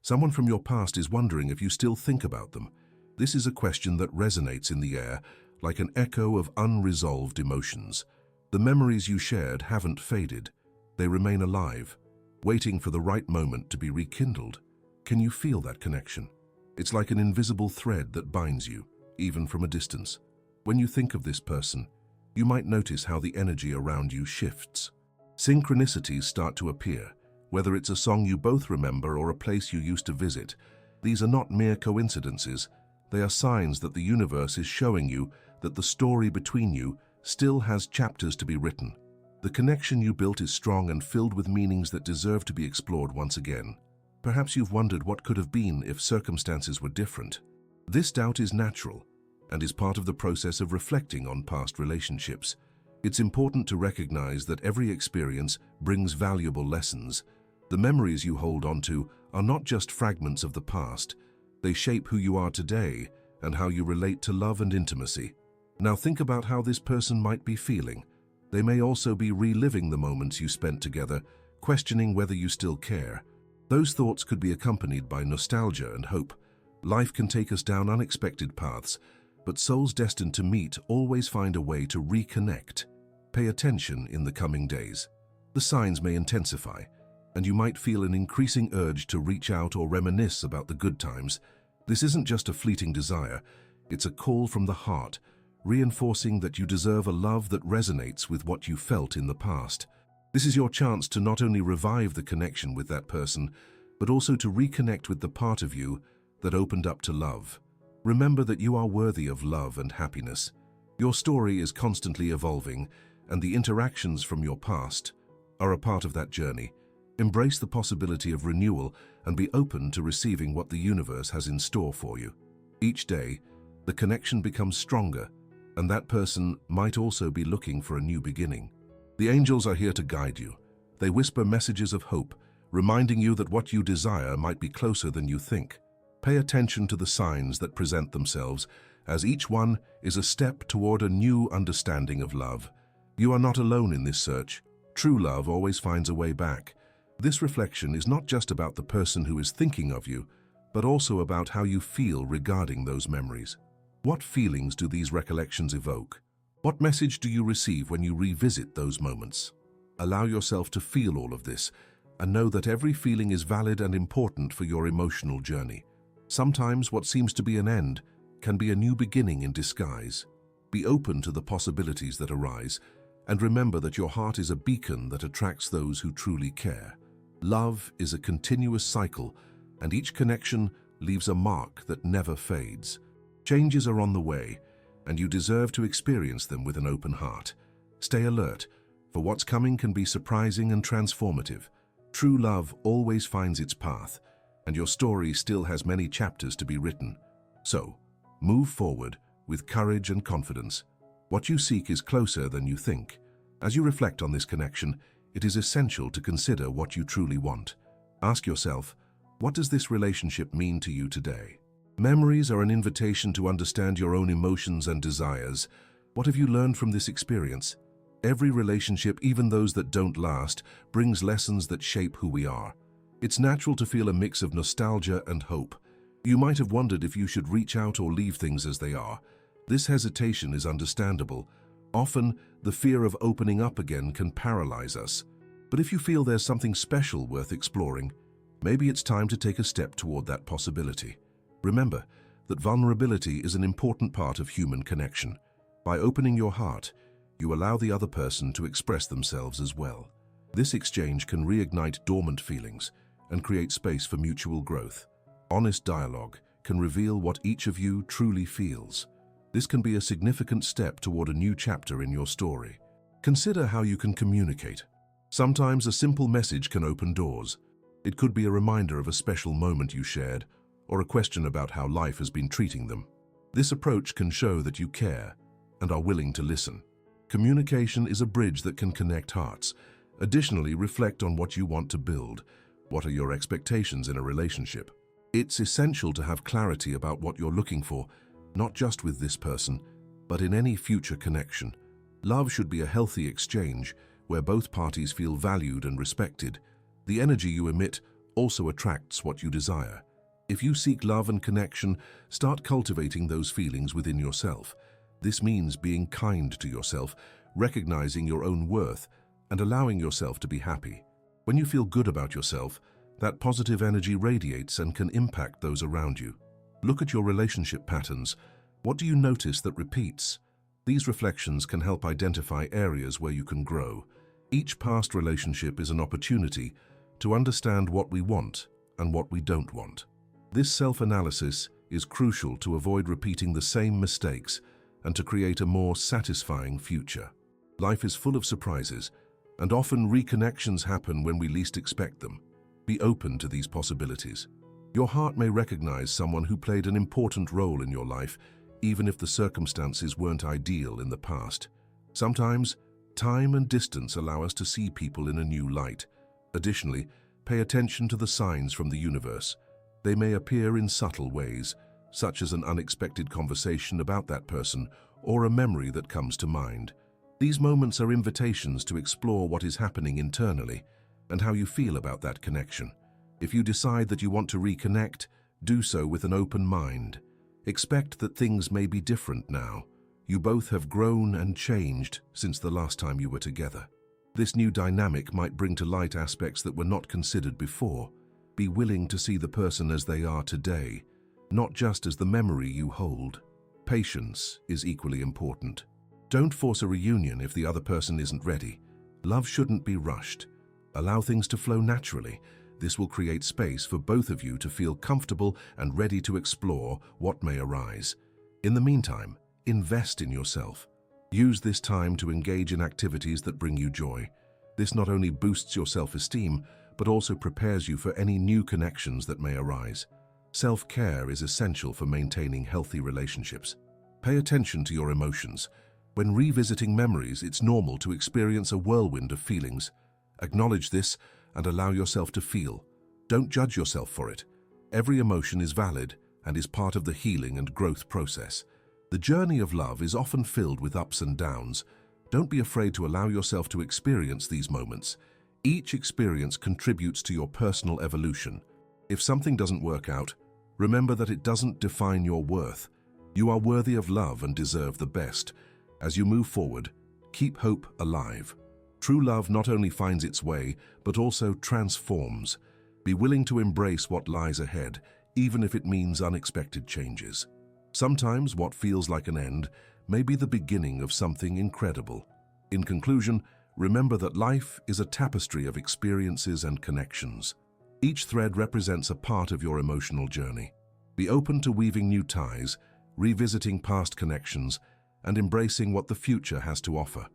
Someone from your past is wondering if you still think about them. This is a question that resonates in the air like an echo of unresolved emotions. The memories you shared haven't faded. They remain alive, waiting for the right moment to be rekindled. Can you feel that connection? It's like an invisible thread that binds you, even from a distance. When you think of this person, you might notice how the energy around you shifts. Synchronicities start to appear, whether it's a song you both remember or a place you used to visit. These are not mere coincidences. They are signs that the universe is showing you that the story between you still has chapters to be written. The connection you built is strong and filled with meanings that deserve to be explored once again. Perhaps you've wondered what could have been if circumstances were different. This doubt is natural and is part of the process of reflecting on past relationships. It's important to recognize that every experience brings valuable lessons. The memories you hold onto are not just fragments of the past. They shape who you are today and how you relate to love and intimacy. Now think about how this person might be feeling. They may also be reliving the moments you spent together, questioning whether you still care. Those thoughts could be accompanied by nostalgia and hope. Life can take us down unexpected paths, but souls destined to meet always find a way to reconnect. Pay attention in the coming days. The signs may intensify, and you might feel an increasing urge to reach out or reminisce about the good times. This isn't just a fleeting desire, it's a call from the heart, reinforcing that you deserve a love that resonates with what you felt in the past. This is your chance to not only revive the connection with that person, but also to reconnect with the part of you that opened up to love. Remember that you are worthy of love and happiness. Your story is constantly evolving, and the interactions from your past are a part of that journey. Embrace the possibility of renewal and be open to receiving what the universe has in store for you. Each day, the connection becomes stronger, and that person might also be looking for a new beginning. The angels are here to guide you. They whisper messages of hope, reminding you that what you desire might be closer than you think. Pay attention to the signs that present themselves, as each one is a step toward a new understanding of love. You are not alone in this search. True love always finds a way back. This reflection is not just about the person who is thinking of you, but also about how you feel regarding those memories. What feelings do these recollections evoke? What message do you receive when you revisit those moments? Allow yourself to feel all of this, and know that every feeling is valid and important for your emotional journey. Sometimes what seems to be an end can be a new beginning in disguise. Be open to the possibilities that arise, and remember that your heart is a beacon that attracts those who truly care. Love is a continuous cycle, and each connection leaves a mark that never fades. Changes are on the way, and you deserve to experience them with an open heart. Stay alert, for what's coming can be surprising and transformative. True love always finds its path, and your story still has many chapters to be written. So, move forward with courage and confidence. What you seek is closer than you think. As you reflect on this connection, it is essential to consider what you truly want. Ask yourself, what does this relationship mean to you today? Memories are an invitation to understand your own emotions and desires. What have you learned from this experience? Every relationship, even those that don't last, brings lessons that shape who we are. It's natural to feel a mix of nostalgia and hope. You might have wondered if you should reach out or leave things as they are. This hesitation is understandable. Often, the fear of opening up again can paralyze us. But if you feel there's something special worth exploring, maybe it's time to take a step toward that possibility. Remember that vulnerability is an important part of human connection. By opening your heart, you allow the other person to express themselves as well. This exchange can reignite dormant feelings and create space for mutual growth. Honest dialogue can reveal what each of you truly feels. This can be a significant step toward a new chapter in your story. Consider how you can communicate. Sometimes a simple message can open doors. It could be a reminder of a special moment you shared, or a question about how life has been treating them. This approach can show that you care and are willing to listen. Communication is a bridge that can connect hearts. Additionally, reflect on what you want to build. What are your expectations in a relationship? It's essential to have clarity about what you're looking for, not just with this person, but in any future connection. Love should be a healthy exchange where both parties feel valued and respected. The energy you emit also attracts what you desire. If you seek love and connection, start cultivating those feelings within yourself. This means being kind to yourself, recognizing your own worth, and allowing yourself to be happy. When you feel good about yourself, that positive energy radiates and can impact those around you. Look at your relationship patterns. What do you notice that repeats? These reflections can help identify areas where you can grow. Each past relationship is an opportunity to understand what we want and what we don't want. This self-analysis is crucial to avoid repeating the same mistakes and to create a more satisfying future. Life is full of surprises, and often reconnections happen when we least expect them. Be open to these possibilities. Your heart may recognize someone who played an important role in your life, even if the circumstances weren't ideal in the past. Sometimes, time and distance allow us to see people in a new light. Additionally, pay attention to the signs from the universe. They may appear in subtle ways, such as an unexpected conversation about that person or a memory that comes to mind. These moments are invitations to explore what is happening internally and how you feel about that connection. If you decide that you want to reconnect, do so with an open mind. Expect that things may be different now. You both have grown and changed since the last time you were together. This new dynamic might bring to light aspects that were not considered before. Be willing to see the person as they are today, not just as the memory you hold. Patience is equally important. Don't force a reunion if the other person isn't ready. Love shouldn't be rushed. Allow things to flow naturally. This will create space for both of you to feel comfortable and ready to explore what may arise. In the meantime, invest in yourself. Use this time to engage in activities that bring you joy. This not only boosts your self-esteem, but also prepares you for any new connections that may arise. Self-care is essential for maintaining healthy relationships. Pay attention to your emotions. When revisiting memories, it's normal to experience a whirlwind of feelings. Acknowledge this and allow yourself to feel. Don't judge yourself for it. Every emotion is valid and is part of the healing and growth process. The journey of love is often filled with ups and downs. Don't be afraid to allow yourself to experience these moments. Each experience contributes to your personal evolution. If something doesn't work out, remember that it doesn't define your worth. You are worthy of love and deserve the best. As you move forward, keep hope alive. True love not only finds its way, but also transforms. Be willing to embrace what lies ahead, even if it means unexpected changes. Sometimes what feels like an end may be the beginning of something incredible. In conclusion, remember that life is a tapestry of experiences and connections. Each thread represents a part of your emotional journey. Be open to weaving new ties, revisiting past connections, and embracing what the future has to offer.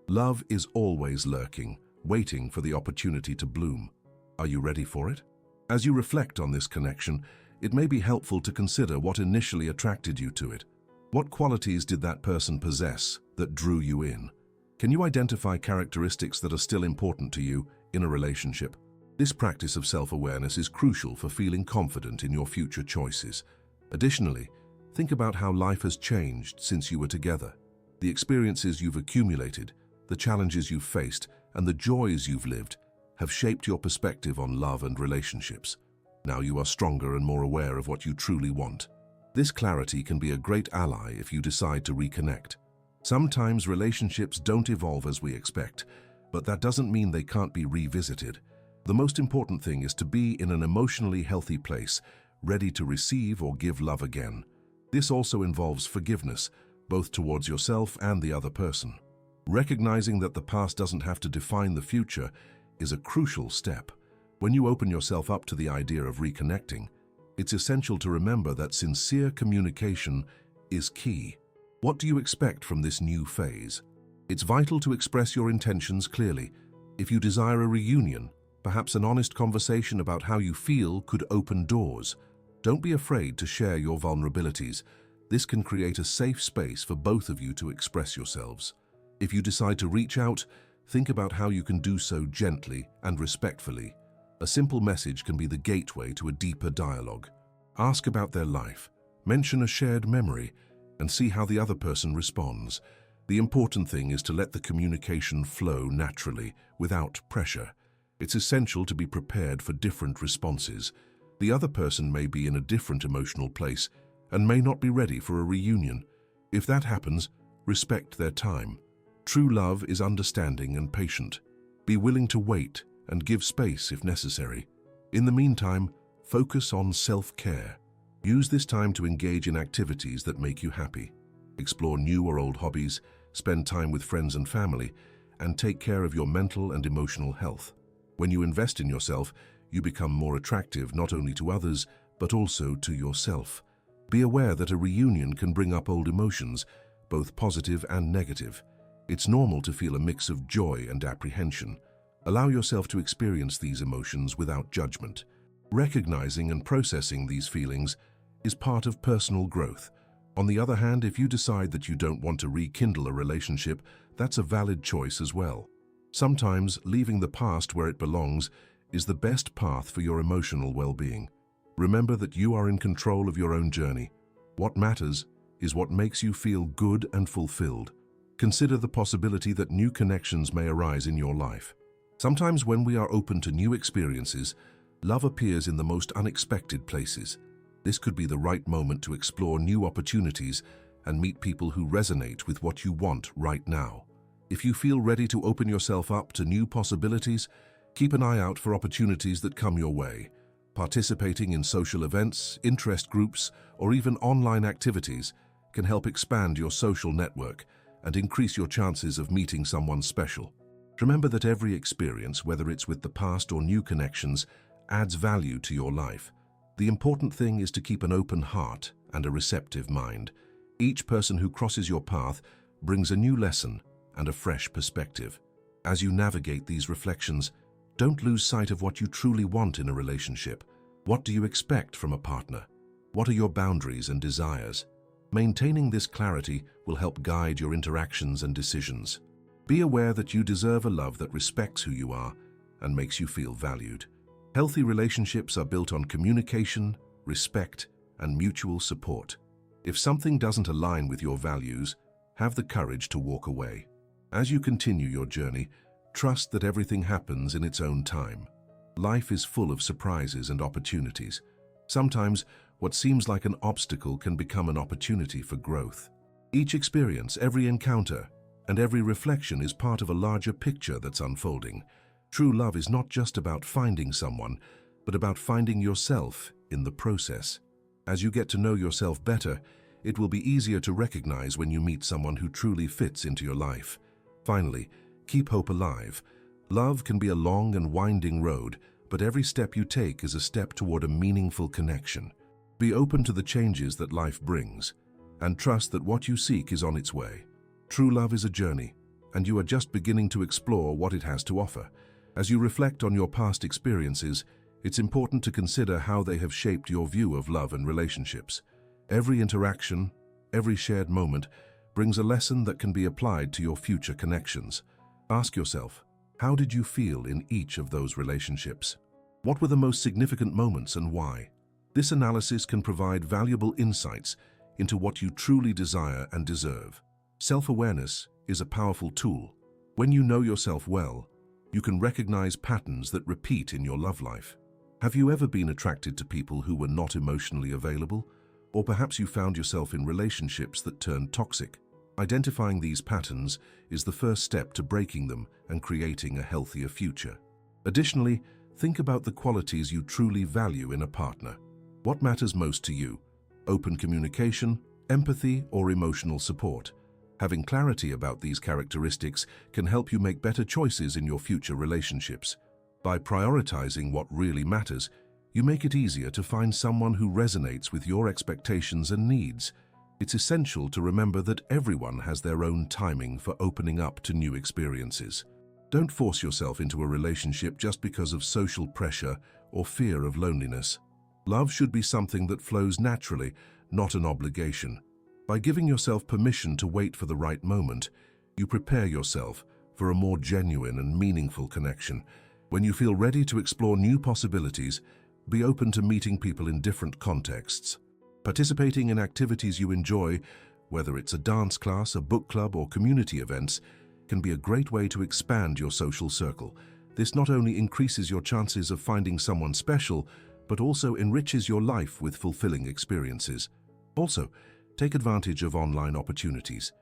Love is always lurking, waiting for the opportunity to bloom. Are you ready for it? As you reflect on this connection, it may be helpful to consider what initially attracted you to it. What qualities did that person possess that drew you in? Can you identify characteristics that are still important to you in a relationship? This practice of self-awareness is crucial for feeling confident in your future choices. Additionally, think about how life has changed since you were together. The experiences you've accumulated, the challenges you've faced, and the joys you've lived have shaped your perspective on love and relationships. Now you are stronger and more aware of what you truly want. This clarity can be a great ally if you decide to reconnect. Sometimes relationships don't evolve as we expect, but that doesn't mean they can't be revisited. The most important thing is to be in an emotionally healthy place, ready to receive or give love again. This also involves forgiveness, both towards yourself and the other person. Recognizing that the past doesn't have to define the future is a crucial step. When you open yourself up to the idea of reconnecting, it's essential to remember that sincere communication is key. What do you expect from this new phase? It's vital to express your intentions clearly. If you desire a reunion, perhaps an honest conversation about how you feel could open doors. Don't be afraid to share your vulnerabilities. This can create a safe space for both of you to express yourselves. If you decide to reach out, think about how you can do so gently and respectfully. A simple message can be the gateway to a deeper dialogue. Ask about their life, mention a shared memory, and see how the other person responds. The important thing is to let the communication flow naturally, without pressure. It's essential to be prepared for different responses. The other person may be in a different emotional place and may not be ready for a reunion. If that happens, respect their time. True love is understanding and patient. Be willing to wait and give space if necessary. In the meantime, focus on self-care. Use this time to engage in activities that make you happy. Explore new or old hobbies, spend time with friends and family, and take care of your mental and emotional health. When you invest in yourself, you become more attractive not only to others, but also to yourself. Be aware that a reunion can bring up old emotions, both positive and negative. It's normal to feel a mix of joy and apprehension. Allow yourself to experience these emotions without judgment. Recognizing and processing these feelings is part of personal growth. On the other hand, if you decide that you don't want to rekindle a relationship, that's a valid choice as well. Sometimes leaving the past where it belongs is the best path for your emotional well-being. Remember that you are in control of your own journey. What matters is what makes you feel good and fulfilled. Consider the possibility that new connections may arise in your life. Sometimes when we are open to new experiences, love appears in the most unexpected places. This could be the right moment to explore new opportunities and meet people who resonate with what you want right now. If you feel ready to open yourself up to new possibilities, keep an eye out for opportunities that come your way. Participating in social events, interest groups, or even online activities can help expand your social network and increase your chances of meeting someone special. Remember that every experience, whether it's with the past or new connections, adds value to your life. The important thing is to keep an open heart and a receptive mind. Each person who crosses your path brings a new lesson and a fresh perspective. As you navigate these reflections, don't lose sight of what you truly want in a relationship. What do you expect from a partner? What are your boundaries and desires? Maintaining this clarity will help guide your interactions and decisions. Be aware that you deserve a love that respects who you are and makes you feel valued. Healthy relationships are built on communication, respect, and mutual support. If something doesn't align with your values, have the courage to walk away. As you continue your journey, trust that everything happens in its own time. Life is full of surprises and opportunities. Sometimes, what seems like an obstacle can become an opportunity for growth. Each experience, every encounter, and every reflection is part of a larger picture that's unfolding. True love is not just about finding someone, but about finding yourself in the process. As you get to know yourself better, it will be easier to recognize when you meet someone who truly fits into your life. Finally, keep hope alive. Love can be a long and winding road, but every step you take is a step toward a meaningful connection. Be open to the changes that life brings, and trust that what you seek is on its way. True love is a journey, and you are just beginning to explore what it has to offer. As you reflect on your past experiences, it's important to consider how they have shaped your view of love and relationships. Every interaction, every shared moment, brings a lesson that can be applied to your future connections. Ask yourself, how did you feel in each of those relationships? What were the most significant moments and why? This analysis can provide valuable insights into what you truly desire and deserve. Self-awareness is a powerful tool. When you know yourself well, you can recognize patterns that repeat in your love life. Have you ever been attracted to people who were not emotionally available? Or perhaps you found yourself in relationships that turned toxic? Identifying these patterns is the first step to breaking them and creating a healthier future. Additionally, think about the qualities you truly value in a partner. What matters most to you? Open communication, empathy, or emotional support? Having clarity about these characteristics can help you make better choices in your future relationships. By prioritizing what really matters, you make it easier to find someone who resonates with your expectations and needs. It's essential to remember that everyone has their own timing for opening up to new experiences. Don't force yourself into a relationship just because of social pressure or fear of loneliness. Love should be something that flows naturally, not an obligation. By giving yourself permission to wait for the right moment, you prepare yourself for a more genuine and meaningful connection. When you feel ready to explore new possibilities, be open to meeting people in different contexts. Participating in activities you enjoy, whether it's a dance class, a book club, or community events, can be a great way to expand your social circle. This not only increases your chances of finding someone special, but also enriches your life with fulfilling experiences. Also, take advantage of online opportunities.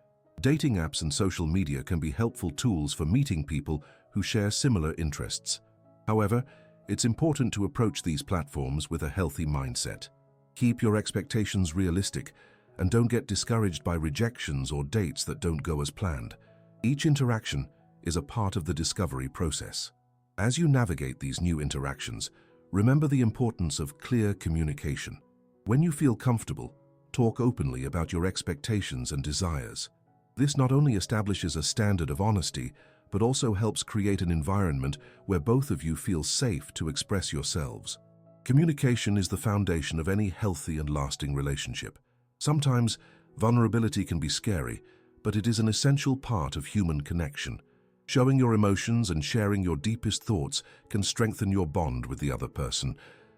Dating apps and social media can be helpful tools for meeting people who share similar interests. However, it's important to approach these platforms with a healthy mindset. Keep your expectations realistic and don't get discouraged by rejections or dates that don't go as planned. Each interaction is a part of the discovery process. As you navigate these new interactions, remember the importance of clear communication. When you feel comfortable, talk openly about your expectations and desires. This not only establishes a standard of honesty, but also helps create an environment where both of you feel safe to express yourselves. Communication is the foundation of any healthy and lasting relationship. Sometimes, vulnerability can be scary, but it is an essential part of human connection. Showing your emotions and sharing your deepest thoughts can strengthen your bond with the other person.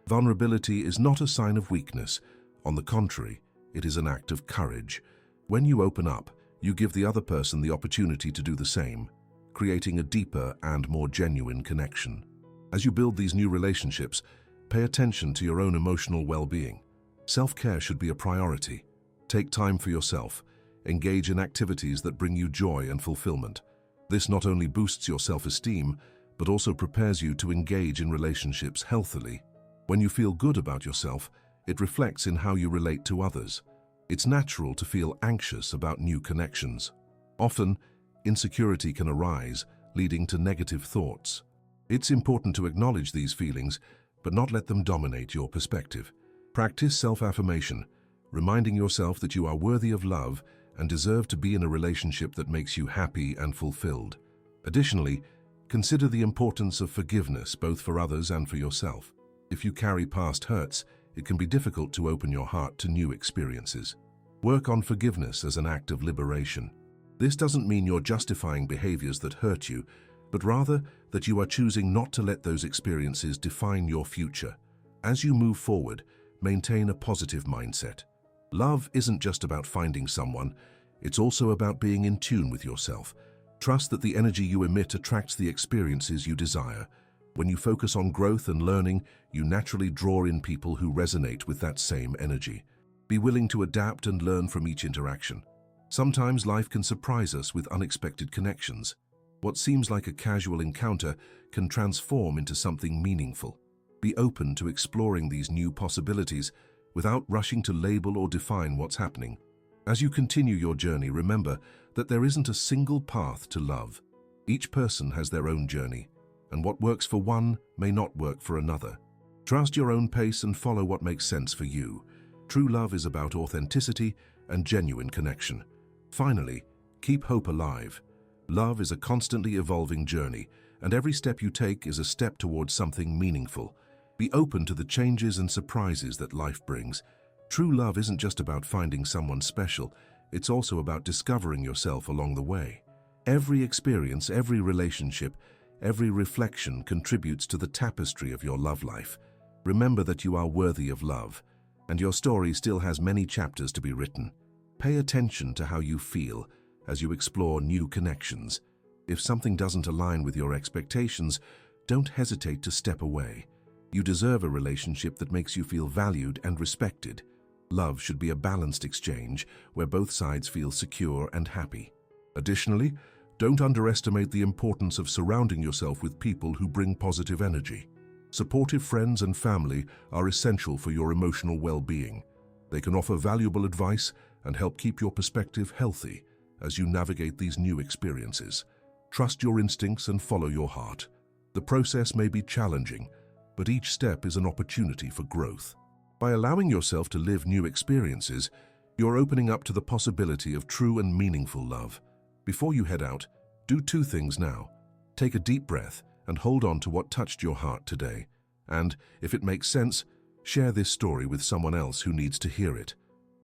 Vulnerability is not a sign of weakness. On the contrary, it is an act of courage. When you open up, you give the other person the opportunity to do the same, creating a deeper and more genuine connection. As you build these new relationships, pay attention to your own emotional well-being. Self-care should be a priority. Take time for yourself. Engage in activities that bring you joy and fulfillment. This not only boosts your self-esteem, but also prepares you to engage in relationships healthily. When you feel good about yourself, it reflects in how you relate to others. It's natural to feel anxious about new connections. Often, insecurity can arise, leading to negative thoughts. It's important to acknowledge these feelings, but not let them dominate your perspective. Practice self-affirmation, reminding yourself that you are worthy of love and deserve to be in a relationship that makes you happy and fulfilled. Additionally, consider the importance of forgiveness both for others and for yourself. If you carry past hurts, it can be difficult to open your heart to new experiences. Work on forgiveness as an act of liberation. This doesn't mean you're justifying behaviors that hurt you, but rather that you are choosing not to let those experiences define your future. As you move forward, maintain a positive mindset. Love isn't just about finding someone, it's also about being in tune with yourself. Trust that the energy you emit attracts the experiences you desire. When you focus on growth and learning, you naturally draw in people who resonate with that same energy. Be willing to adapt and learn from each interaction. Sometimes life can surprise us with unexpected connections. What seems like a casual encounter can transform into something meaningful. Be open to exploring these new possibilities without rushing to label or define what's happening. As you continue your journey, remember that there isn't a single path to love. Each person has their own journey, and what works for one may not work for another. Trust your own pace and follow what makes sense for you. True love is about authenticity and genuine connection. Finally, keep hope alive. Love is a constantly evolving journey, and every step you take is a step towards something meaningful. Be open to the changes and surprises that life brings. True love isn't just about finding someone special, it's also about discovering yourself along the way. Every experience, every relationship, every reflection contributes to the tapestry of your love life. Remember that you are worthy of love, and your story still has many chapters to be written. Pay attention to how you feel as you explore new connections. If something doesn't align with your expectations, don't hesitate to step away. You deserve a relationship that makes you feel valued and respected. Love should be a balanced exchange where both sides feel secure and happy. Additionally, don't underestimate the importance of surrounding yourself with people who bring positive energy. Supportive friends and family are essential for your emotional well-being. They can offer valuable advice and help keep your perspective healthy as you navigate these new experiences. Trust your instincts and follow your heart. The process may be challenging, but each step is an opportunity for growth. By allowing yourself to live new experiences, you're opening up to the possibility of true and meaningful love. Before you head out, do two things now. Take a deep breath and hold on to what touched your heart today. And, if it makes sense, share this story with someone else who needs to hear it.